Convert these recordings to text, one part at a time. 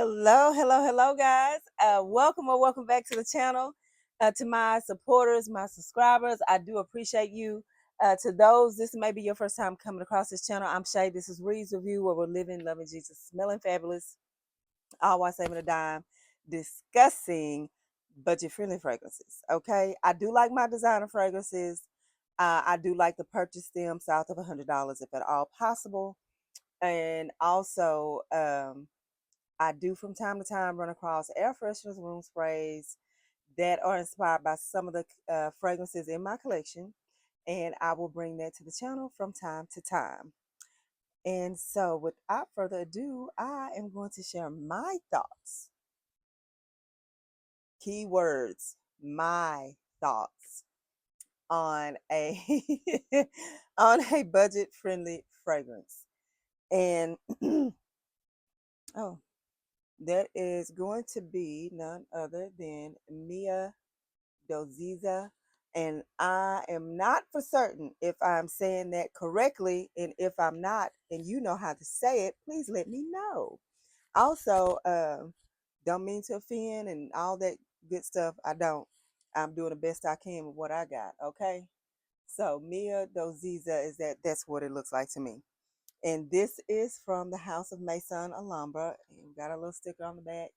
Hello, hello, hello, guys. Welcome or welcome back to the channel. To my supporters, my subscribers, I do appreciate you. To those, this may be your first time coming across this channel. I'm Shay. This is Reed's Review, where we're living, loving Jesus, smelling fabulous, always saving a dime, discussing budget-friendly fragrances. Okay, I do like my designer fragrances. I do like to purchase them south of $100 if at all possible, and also. I do from time to time run across air fresheners, room sprays that are inspired by some of the fragrances in my collection, and I will bring that to the channel from time to time. And so, without further ado, I am going to share my thoughts. Keywords, my thoughts on a on a budget-friendly fragrance. And oh, that is going to be none other than Mia Dolcezza. And I am not for certain if I'm saying that correctly. And if I'm not, and you know how to say it, please let me know. Also, don't mean to offend and all that good stuff. I don't. I'm doing the best I can with what I got. Okay. So Mia Dolcezza that's what it looks like to me. And this is from the House of Maison Alhambra. And got a little sticker on the back.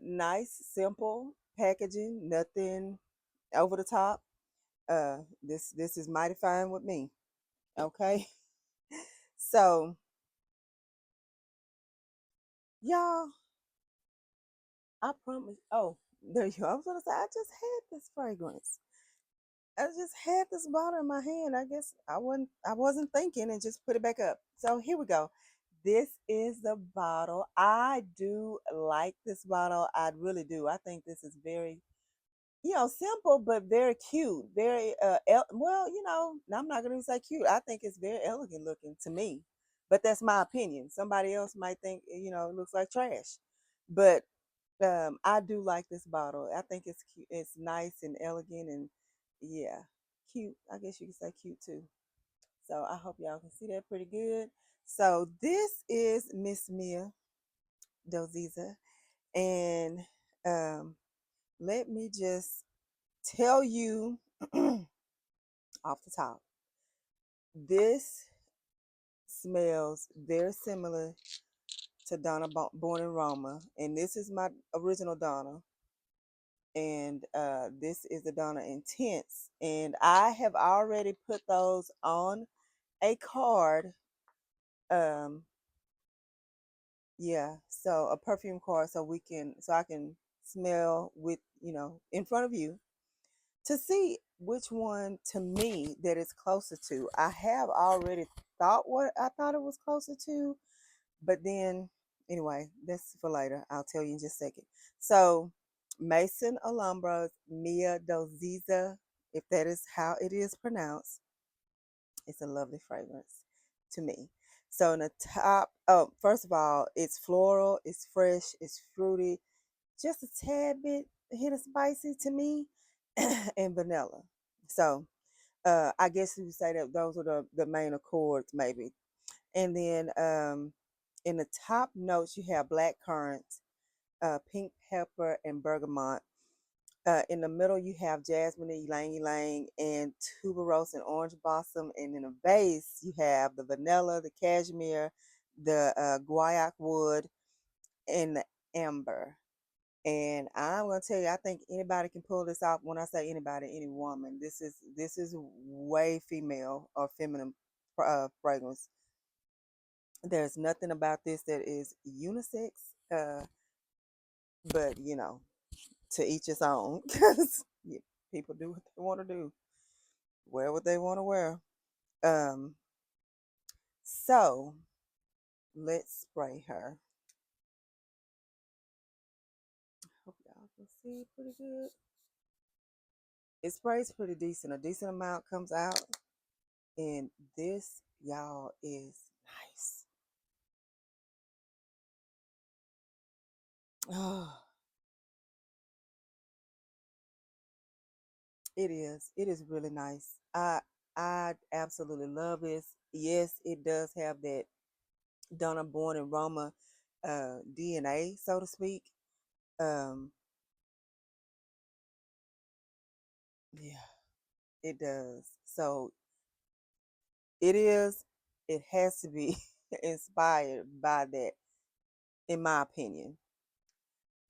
Nice, simple packaging, nothing over the top. This is mighty fine with me. Okay. So y'all, I promise. Oh, there you go. I was gonna say I just had this fragrance. I just had this bottle in my hand. I guess I wasn't thinking and just put it back up. So here we go. This is the bottle. I do like this bottle. I really do. I think this is very simple but very cute. Very well, I'm not gonna say cute. I think it's very elegant looking to me, but that's my opinion. Somebody else might think it looks like trash, but I do like this bottle. I think it's cute. It's nice and elegant and yeah, cute. I guess you could say cute too. So I hope y'all can see that pretty good. So this is Miss Mia Dolcezza, and um, let me just tell you off the top. This smells very similar to Donna Born in Roma, and this is my original Donna, and this is the Donna Intense, and I have already put those on a card. Um, yeah, so a perfume card, so I can smell with in front of you to see which one to me that is closer to. I have already thought what I thought it was closer to, but then anyway, that's for later. I'll tell you in just a second. So Maison Alhambra's Mia Dolcezza, if that is how it is pronounced, it's a lovely fragrance to me. So in the top, oh, first of all, it's floral, it's fresh, it's fruity, just a tad bit a hit of spicy to me, and vanilla. So I guess you would say that those are the main accords, maybe. And then in the top notes, you have blackcurrant, pink pepper, and bergamot. In the middle, you have jasmine, ylang-ylang, and tuberose and orange blossom. And in the base, you have the vanilla, the cashmere, the guaiac wood, and the amber. And I'm gonna tell you, I think anybody can pull this off. When I say anybody, any woman, this is way female or feminine fragrance. There's nothing about this that is unisex, but to each his own, because people do what they want to do, wear what they want to wear. Um, so let's spray her. Hope y'all can see pretty good. It sprays pretty decent. A decent amount comes out. And this, y'all, is nice. Oh, it is. It is really nice. I absolutely love this. Yes, it does have that Donna Born in Roma DNA, so to speak. Um, yeah, it does. So it is. It has to be inspired by that, in my opinion.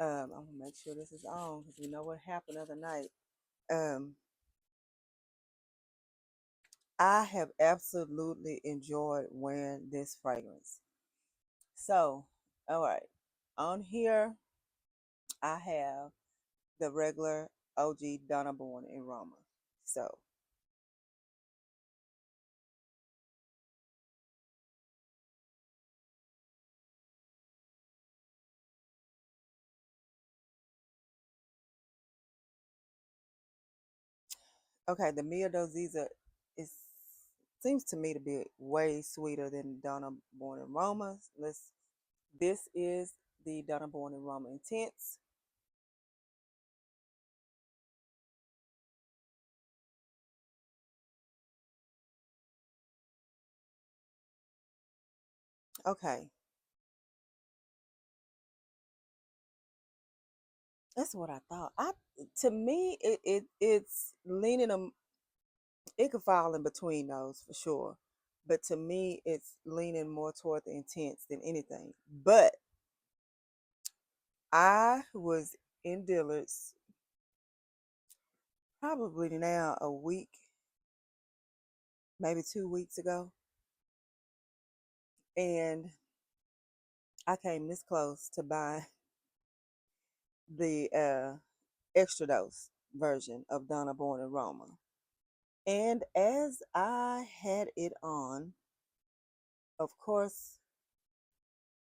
I'm gonna make sure this is on because we know what happened the other night. Um, I have absolutely enjoyed wearing this fragrance. So, all right, on here I have the regular OG Donna Born aroma. So, okay, the Mia Dolcezza is seems to me to be way sweeter than Donna Born aromas. This is the Donna Born aroma intense. Okay, that's what I thought. I To me it's leaning it could fall in between those for sure. But to me it's leaning more toward the intense than anything. But I was in Dillard's probably now a week, maybe 2 weeks ago, and I came this close to buying the extra dose version of Donna Born Aroma. And as I had it on, of course,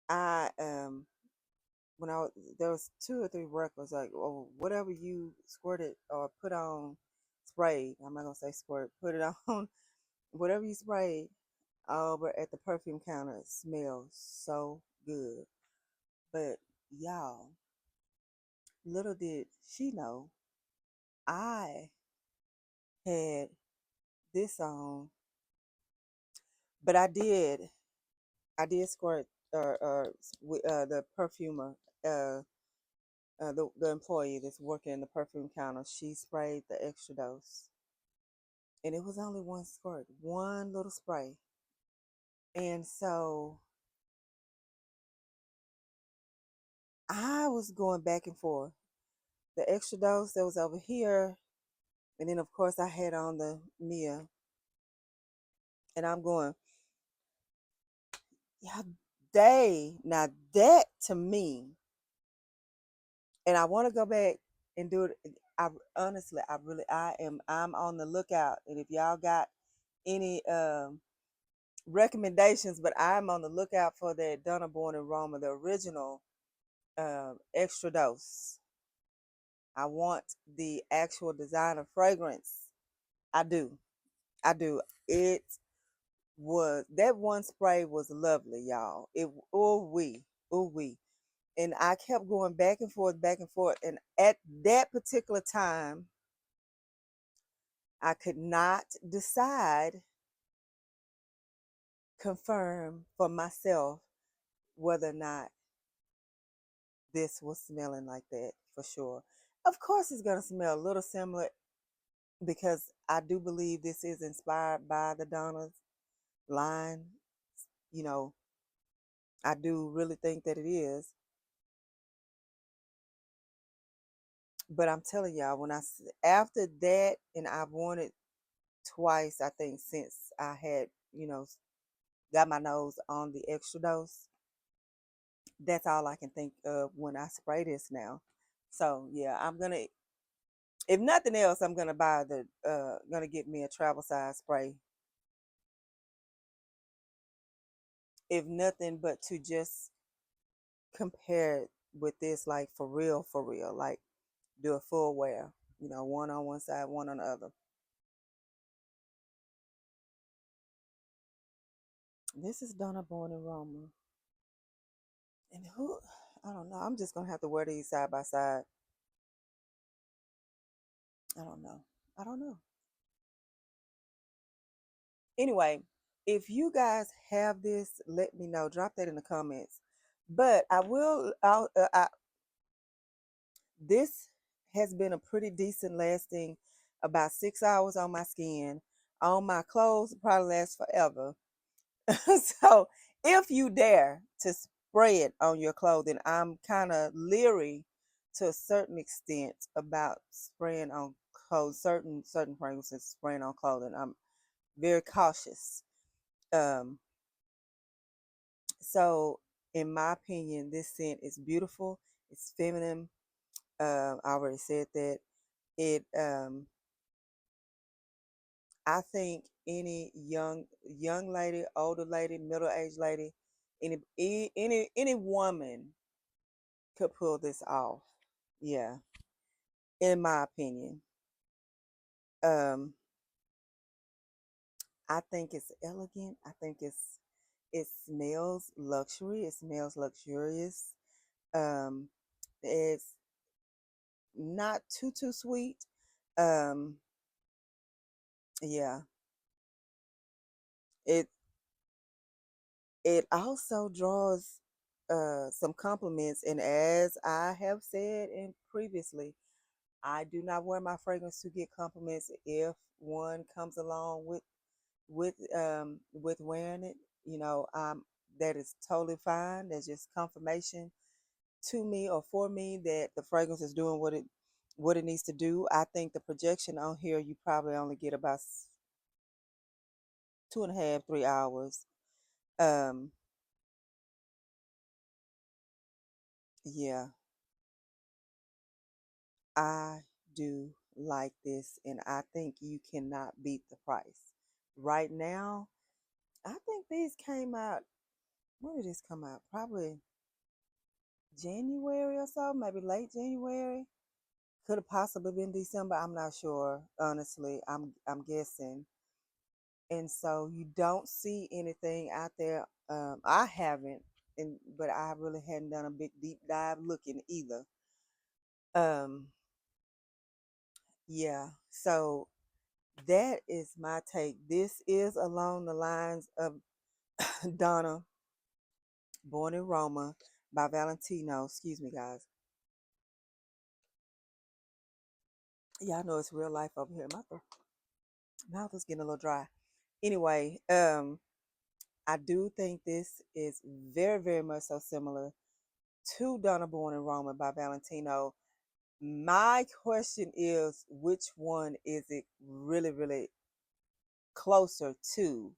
I when I was, there was 2 or 3 records like, oh, whatever you squirted or put on sprayed. I'm not gonna say squirt. Put it on whatever you sprayed over at the perfume counter. It smells so good. But y'all, little did she know, I had this on, but I did squirt with the perfumer, uh, the employee that's working in the perfume counter. She sprayed the extra dose, and it was only one squirt, one little spray. And so I was going back and forth. The extra dose that was over here, and then of course I had on the Mia, and I'm going, yeah, now that to me, and I want to go back and do it. I honestly, I'm on the lookout, and if y'all got any recommendations, but I'm on the lookout for that Donna Born in Roma, the original extra dose. I want the actual designer fragrance. I do. I do. It was that one spray was lovely, y'all. It ooh wee. And I kept going back and forth. And at that particular time, I could not decide, confirm for myself whether or not this was smelling like that for sure. Of course, it's going to smell a little similar because I do believe this is inspired by the Donna's line. You know, I do really think that it is. But I'm telling y'all, after that, and I've worn it twice, I think, since I had, got my nose on the extra dose. That's all I can think of when I spray this now. So yeah, if nothing else, I'm gonna gonna get me a travel size spray. If nothing but to just compare it with this, like for real, like do a full wear, one on one side, one on the other. This is Donna Born in Roma. And I don't know. I'm just gonna have to wear these side by side. I don't know. I don't know. Anyway, if you guys have this, let me know. Drop that in the comments. But this has been a pretty decent lasting, about 6 hours on my skin. On my clothes, it probably lasts forever. So if you dare to spray it on your clothing, I'm kind of leery to a certain extent about spraying on clothes, certain fragrances spraying on clothing. I'm very cautious. Um, so in my opinion, this scent is beautiful. It's feminine. I already said that. It I think any young lady, older lady, middle aged lady, any woman could pull this off. Yeah, in my opinion. Um, I think it's elegant. I think it smells luxury. It smells luxurious. Um, it's not too sweet. Um, yeah. It it also draws some compliments, and as I have said in previously, I do not wear my fragrance to get compliments. If one comes along with wearing it, that is totally fine. That's just confirmation to me or for me that the fragrance is doing what it needs to do. I think the projection on here, you probably only get about 2.5, 3 hours. Um, yeah, I do like this, and I think you cannot beat the price. Right now, I think these came out. When did this come out? Probably January or so, maybe late January. Could have possibly been December. I'm not sure. Honestly, I'm guessing. And so you don't see anything out there. I haven't, but I really hadn't done a big deep dive looking either. Um, yeah. So that is my take. This is along the lines of Donna, Born in Roma by Valentino. Excuse me, guys. Yeah, I know it's real life over here. My mouth is getting a little dry. Anyway, I do think this is very, very much so similar to Donna Born in Roma by Valentino. My question is, which one is it really, really closer to?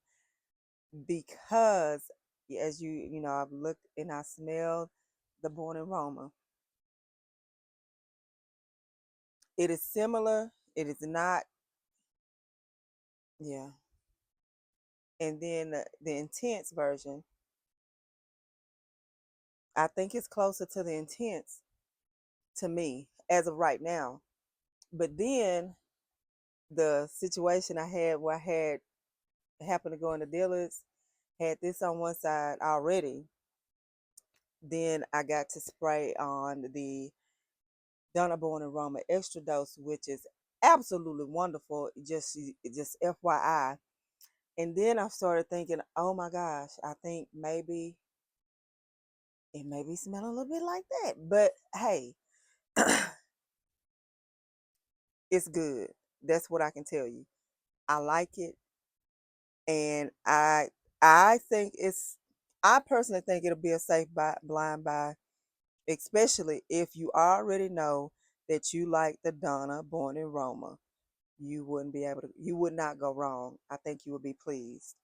Because as I've looked and I smelled the Born in Roma. It is similar. It is not, yeah. And then the intense version, I think it's closer to the intense to me as of right now. But then the situation I had where I had happened to go in the dealers, had this on one side already. Then I got to spray on the Donna Born and Roma extra dose, which is absolutely wonderful. Just FYI. And then I started thinking, oh my gosh, I think maybe it may be smelling a little bit like that. But hey, it's good. That's what I can tell you. I like it, and I think I personally think it'll be a safe blind buy, especially if you already know that you like the Donna Born in Roma. You would not go wrong. I think you would be pleased.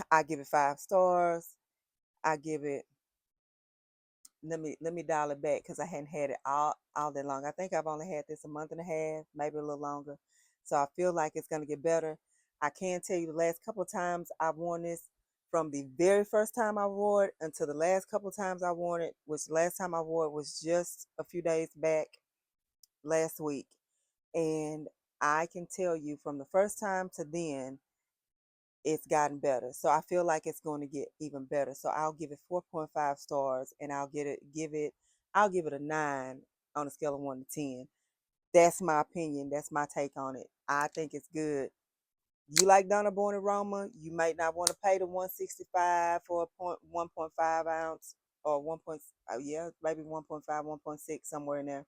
I give it 5 stars. I give it, let me dial it back because I hadn't had it all that long. I think I've only had this a month and a half, maybe a little longer. So I feel like it's gonna get better. I can tell you the last couple of times I've worn this, from the very first time I wore it until the last couple of times I wore it, which the last time I wore it was just a few days back last week. And I can tell you from the first time to then, it's gotten better. So I feel like it's going to get even better. So I'll give it 4.5 stars, and I'll give it a 9 on a scale of 1 to 10. That's my opinion. That's my take on it. I think it's good. You like Donna Born in Roma, you might not want to pay the 165 for a 1.5 ounce or yeah, maybe 1.5, 1.6, somewhere in there.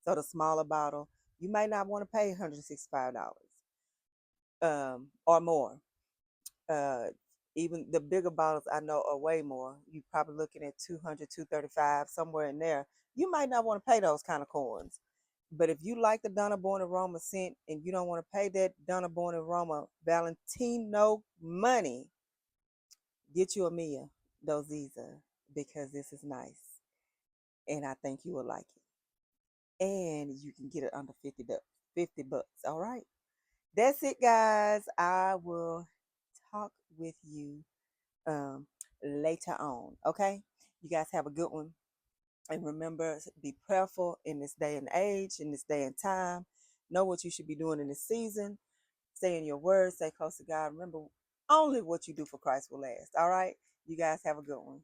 So the smaller bottle, you might not want to pay $165 or more. Uh, Even the bigger bottles I know are way more. You're probably looking at 200, 235, somewhere in there. You might not want to pay those kind of coins. But if you like the Donna Born Aroma scent and you don't want to pay that Donna Born Aroma Valentino money, get you a Mia Dolcezza because this is nice. And I think you will like it. And you can get it under 50 bucks. All right. That's it, guys. I will talk with you um, later on. Okay. You guys have a good one. And remember, be prayerful in this day and age, in this day and time. Know what you should be doing in this season. Stay in your word. Stay close to God. Remember, only what you do for Christ will last. All right. You guys have a good one.